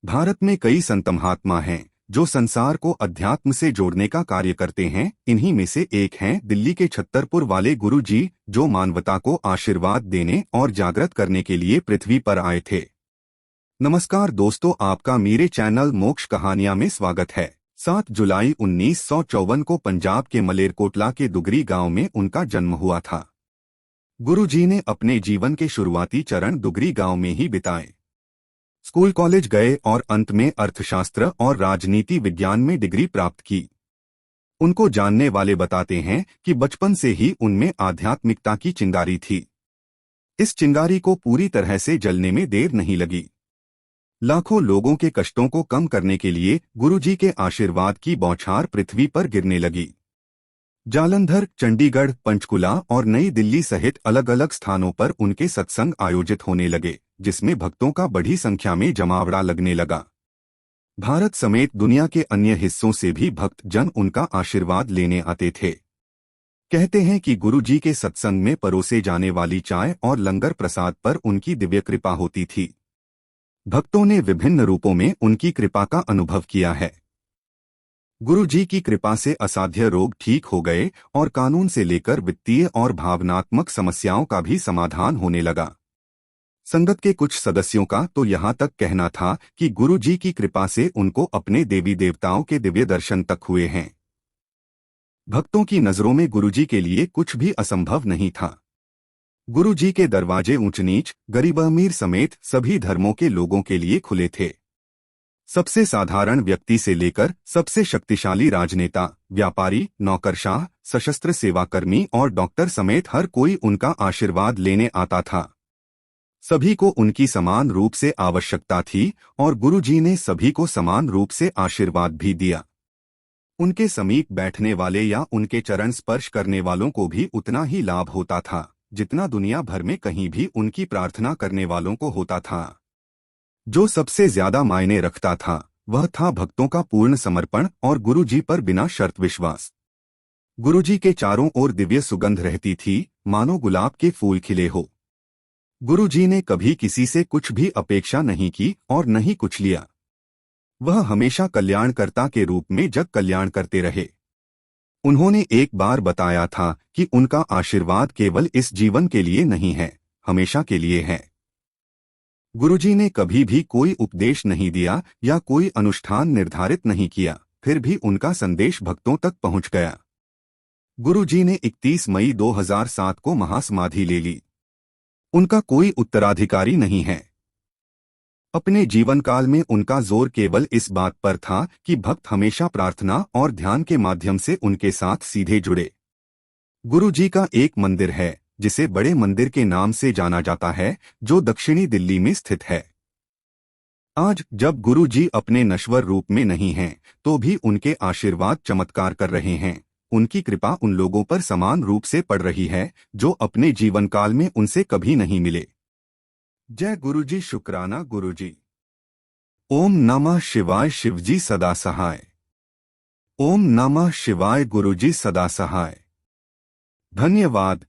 भारत में कई संत महात्मा हैं जो संसार को अध्यात्म से जोड़ने का कार्य करते हैं। इन्हीं में से एक हैं दिल्ली के छतरपुर वाले गुरु जी, जो मानवता को आशीर्वाद देने और जागृत करने के लिए पृथ्वी पर आए थे। नमस्कार दोस्तों, आपका मेरे चैनल मोक्ष कहानियां में स्वागत है। 7 जुलाई 1954 को पंजाब के मलेरकोटला के दुगरी गांव में उनका जन्म हुआ था। गुरु जी ने अपने जीवन के शुरुआती चरण दुगरी गांव में ही बिताए। स्कूल कॉलेज गए और अंत में अर्थशास्त्र और राजनीति विज्ञान में डिग्री प्राप्त की। उनको जानने वाले बताते हैं कि बचपन से ही उनमें आध्यात्मिकता की चिंगारी थी। इस चिंगारी को पूरी तरह से जलने में देर नहीं लगी। लाखों लोगों के कष्टों को कम करने के लिए गुरुजी के आशीर्वाद की बौछार पृथ्वी पर गिरने लगी। जालंधर, चंडीगढ़, पंचकुला और नई दिल्ली सहित अलग अलग स्थानों पर उनके सत्संग आयोजित होने लगे, जिसमें भक्तों का बड़ी संख्या में जमावड़ा लगने लगा। भारत समेत दुनिया के अन्य हिस्सों से भी भक्त जन उनका आशीर्वाद लेने आते थे। कहते हैं कि गुरुजी के सत्संग में परोसे जाने वाली चाय और लंगर प्रसाद पर उनकी दिव्य कृपा होती थी। भक्तों ने विभिन्न रूपों में उनकी कृपा का अनुभव किया है। गुरु जी की कृपा से असाध्य रोग ठीक हो गए और कानून से लेकर वित्तीय और भावनात्मक समस्याओं का भी समाधान होने लगा। संगत के कुछ सदस्यों का तो यहाँ तक कहना था कि गुरु जी की कृपा से उनको अपने देवी देवताओं के दिव्य दर्शन तक हुए हैं। भक्तों की नजरों में गुरु जी के लिए कुछ भी असंभव नहीं था। गुरु जी के दरवाजे ऊंच नीच, गरीब अमीर समेत सभी धर्मों के लोगों के लिए खुले थे। सबसे साधारण व्यक्ति से लेकर सबसे शक्तिशाली राजनेता, व्यापारी, नौकरशाह, सशस्त्र सेवाकर्मी और डॉक्टर समेत हर कोई उनका आशीर्वाद लेने आता था। सभी को उनकी समान रूप से आवश्यकता थी और गुरुजी ने सभी को समान रूप से आशीर्वाद भी दिया। उनके समीप बैठने वाले या उनके चरण स्पर्श करने वालों को भी उतना ही लाभ होता था जितना दुनिया भर में कहीं भी उनकी प्रार्थना करने वालों को होता था। जो सबसे ज्यादा मायने रखता था वह था भक्तों का पूर्ण समर्पण और गुरुजी पर बिना शर्त विश्वास। गुरुजी के चारों ओर दिव्य सुगंध रहती थी, मानो गुलाब के फूल खिले हो। गुरुजी ने कभी किसी से कुछ भी अपेक्षा नहीं की और न ही कुछ लिया। वह हमेशा कल्याणकर्ता के रूप में जग कल्याण करते रहे। उन्होंने एक बार बताया था कि उनका आशीर्वाद केवल इस जीवन के लिए नहीं है, हमेशा के लिए है। गुरुजी ने कभी भी कोई उपदेश नहीं दिया या कोई अनुष्ठान निर्धारित नहीं किया, फिर भी उनका संदेश भक्तों तक पहुंच गया। गुरुजी ने 31 मई 2007 को महासमाधि ले ली। उनका कोई उत्तराधिकारी नहीं है। अपने जीवन काल में उनका जोर केवल इस बात पर था कि भक्त हमेशा प्रार्थना और ध्यान के माध्यम से उनके साथ सीधे जुड़े। गुरुजी का एक मंदिर है जिसे बड़े मंदिर के नाम से जाना जाता है, जो दक्षिणी दिल्ली में स्थित है। आज जब गुरु जी अपने नश्वर रूप में नहीं हैं, तो भी उनके आशीर्वाद चमत्कार कर रहे हैं। उनकी कृपा उन लोगों पर समान रूप से पड़ रही है जो अपने जीवन काल में उनसे कभी नहीं मिले। जय गुरुजी, शुक्राना गुरुजी। ओम नमः शिवाय, शिवजी सदा सहाय। ओम नमः शिवाय, गुरुजी सदा सहाय। धन्यवाद।